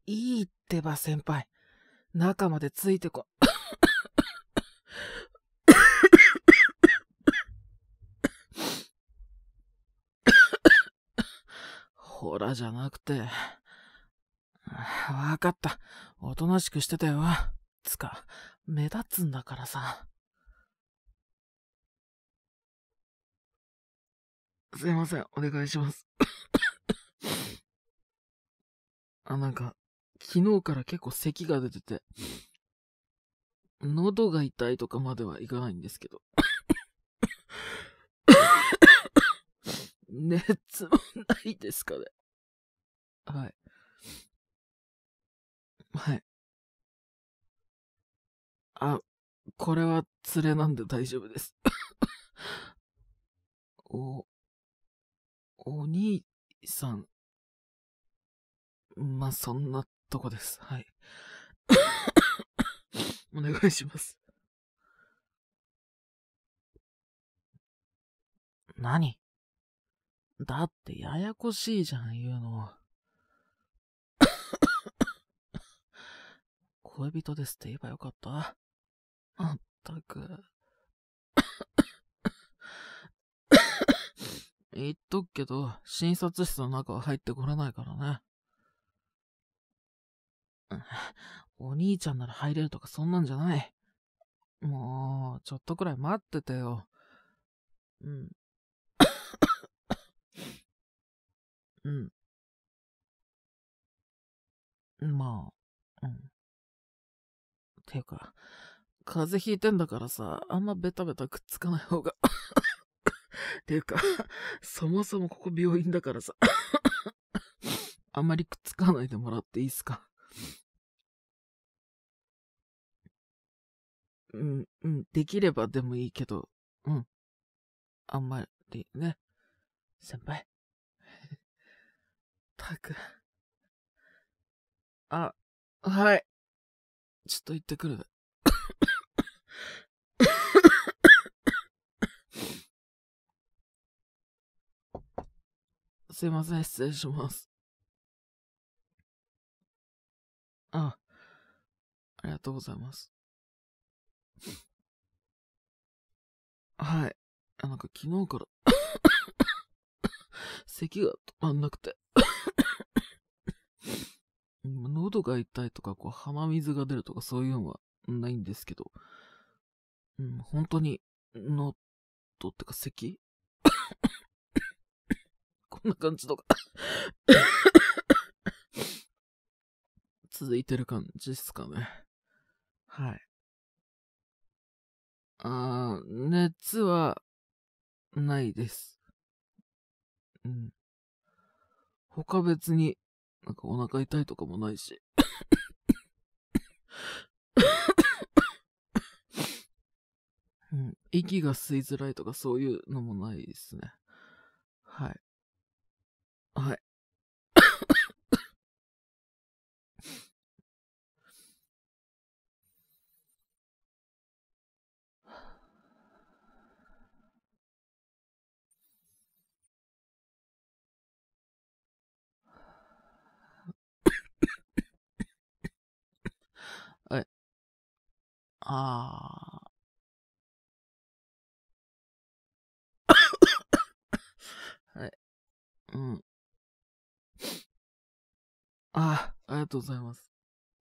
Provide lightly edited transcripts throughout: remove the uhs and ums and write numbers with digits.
いいってば先輩。中までついてこ。ほらじゃなくて。わかった。おとなしくしてたよ。つか、目立つんだからさ。すいません、お願いします。なんか、昨日から結構咳が出てて、喉が痛いとかまではいかないんですけど。熱もないですかね。はい。はい。これは連れなんで大丈夫です。お兄さん。まあ、そんなとこです。はい。お願いします。何？だってややこしいじゃん、言うの。恋人ですって言えばよかった。まったく。言っとくけど、診察室の中は入ってこれないからね。お兄ちゃんなら入れるとかそんなんじゃない。もう、ちょっとくらい待っててよ。うん。うん。まあ、うん。ていうか、風邪ひいてんだからさ、あんまベタベタくっつかない方が。ていうか、そもそもここ病院だからさ、あんまりくっつかないでもらっていいっすか。できればでもいいけど、あんまりね、先輩。たく。はい。ちょっと行ってくる。すいません、失礼します。ありがとうございます。はい。なんか昨日から咳が止まんなくて。喉が痛いとか、鼻水が出るとかそういうのはないんですけど、本当に、喉ってか咳こんな感じとか続いてる感じっすかね。はい。熱はないです。他別になんかお腹痛いとかもないし。息が吸いづらいとかそういうのもないですね。はい。はい。はい。あー。はい。うん。ありがとうございます。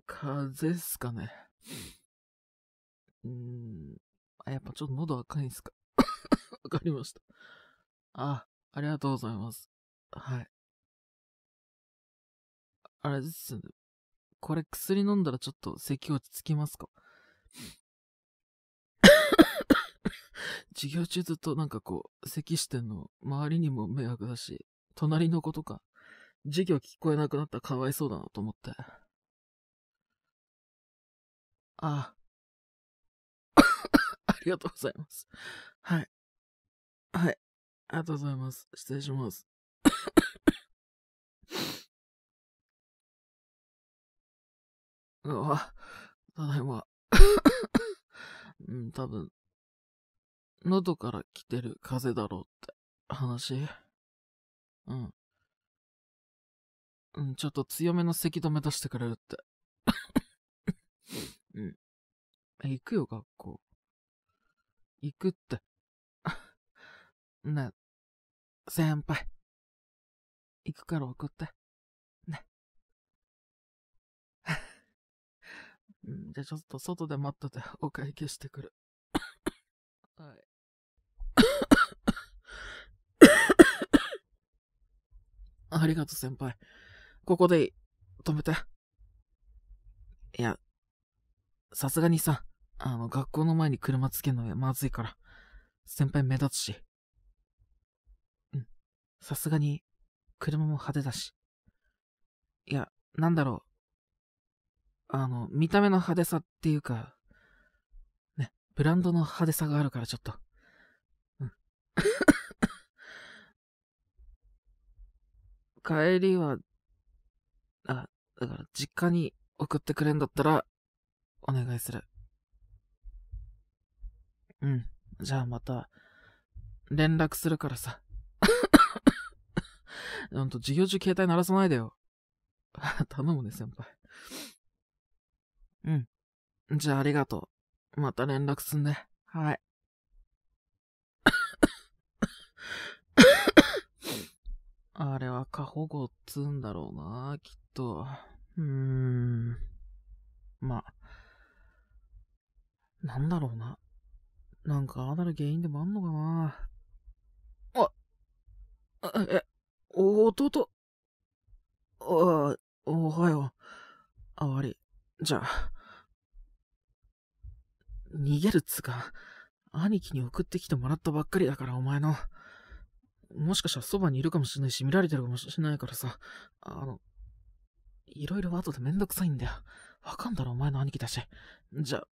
風邪っすかね。やっぱちょっと喉赤いんすか。わかりました。ありがとうございます。はい。あれですね。これ薬飲んだらちょっと咳落ち着きますか？授業中ずっとなんか咳してんの、周りにも迷惑だし、隣の子とか、授業聞こえなくなったらかわいそうだなと思って。あありがとうございます。はい。はい。ありがとうございます。失礼します。ただいま。多分、喉から来てる風邪だろうって話。ちょっと強めの咳止め出してくれるって。行くよ、学校。行くって。ねえ、先輩。行くから送って。ね。じゃあちょっと外で待ってて、お会計してくる。はい。ありがとう、先輩。ここでいい。止めて。いや、さすがにさ、学校の前に車つけるのまずいから。先輩目立つし。さすがに、車も派手だし。いや、なんだろう。見た目の派手さっていうか、ね、ブランドの派手さがあるからちょっと。帰りは、だから実家に送ってくれんだったら、お願いする。じゃあまた、連絡するからさ。授業中携帯鳴らさないでよ。頼むね、先輩。じゃあありがとう。また連絡すんね。はい。あれは過保護っつうんだろうな、きっと。まあ、なんだろうな。なんかああなる原因でもあんのかな。弟。おはよう。悪い。じゃあ、逃げるっつか、兄貴に送ってきてもらったばっかりだから、お前の。もしかしたらそばにいるかもしれないし、見られてるかもしれないからさ、いろいろ後でめんどくさいんだよ。わかんだろ、お前の兄貴だし。じゃ、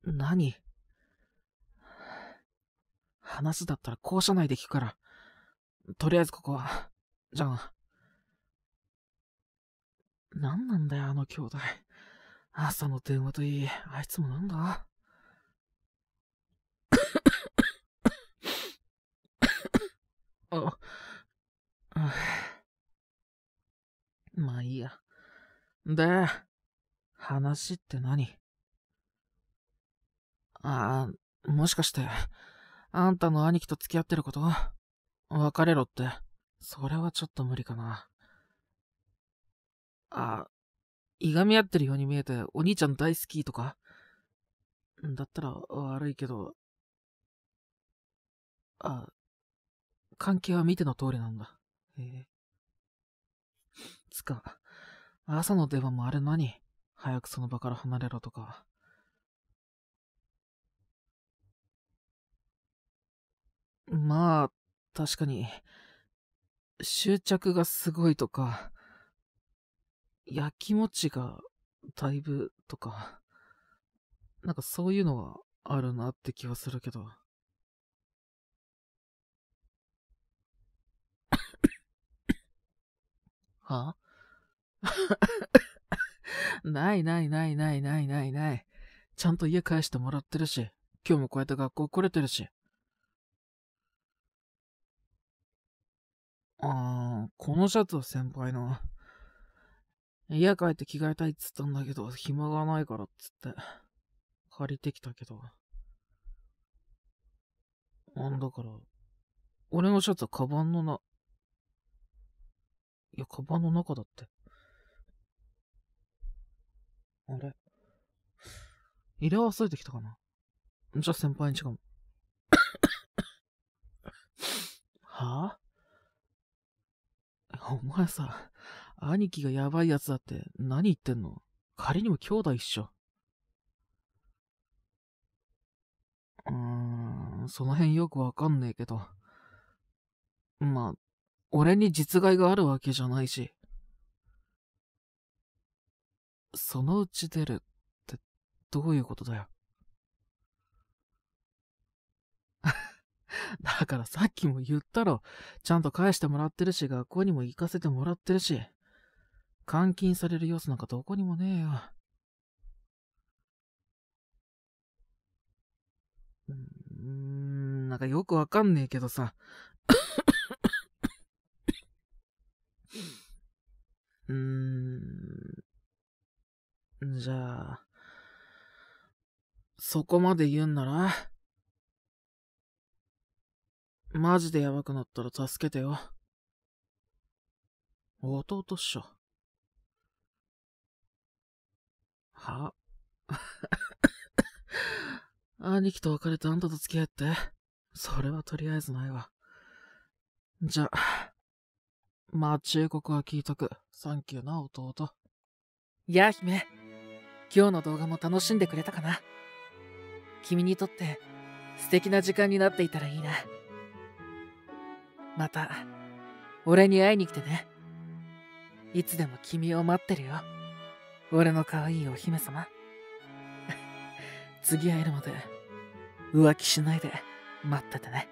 何？話だったら校舎内で聞くから。とりあえずここは。じゃあ。なんなんだよ、あの兄弟。朝の電話といい、あいつもなんだ？まあいいや。で、話って何？もしかして、あんたの兄貴と付き合ってること？別れろって。それはちょっと無理かな。いがみ合ってるように見えて、お兄ちゃん大好きとか？だったら悪いけど、関係は見ての通りなんだ。つか、朝の電話もあれ何？早くその場から離れろとか。まあ、確かに、執着がすごいとか、やきもちがだいぶとか、なんかそういうのはあるなって気はするけど。はないないないないないないない。ちゃんと家返してもらってるし、今日もこうやって学校来れてるし。このシャツは先輩の。家帰って着替えたいっつったんだけど、暇がないからっつって。借りてきたけど。だから、俺のシャツはカバンのいや、カバンの中だって。あれ入れ忘れてきたかな？じゃあ先輩に違う。はぁ？お前さ、兄貴がやばいやつだって何言ってんの？仮にも兄弟一緒。その辺よくわかんねえけど。まあ、俺に実害があるわけじゃないし。そのうち出るってどういうことだよ。だからさっきも言ったろ。ちゃんと返してもらってるし、学校にも行かせてもらってるし。監禁される様子なんかどこにもねえよ。なんかよくわかんねえけどさ。じゃあ、そこまで言うんなら、マジでやばくなったら助けてよ。弟っしょ。は兄貴と別れてあんたと付き合えって。それはとりあえずないわ。じゃあ、まあ忠告は聞いとく。サンキューな、弟。やあ姫、今日の動画も楽しんでくれたかな。君にとって素敵な時間になっていたらいいな。また俺に会いに来てね。いつでも君を待ってるよ、俺の可愛いお姫様。次会えるまで浮気しないで待っててね。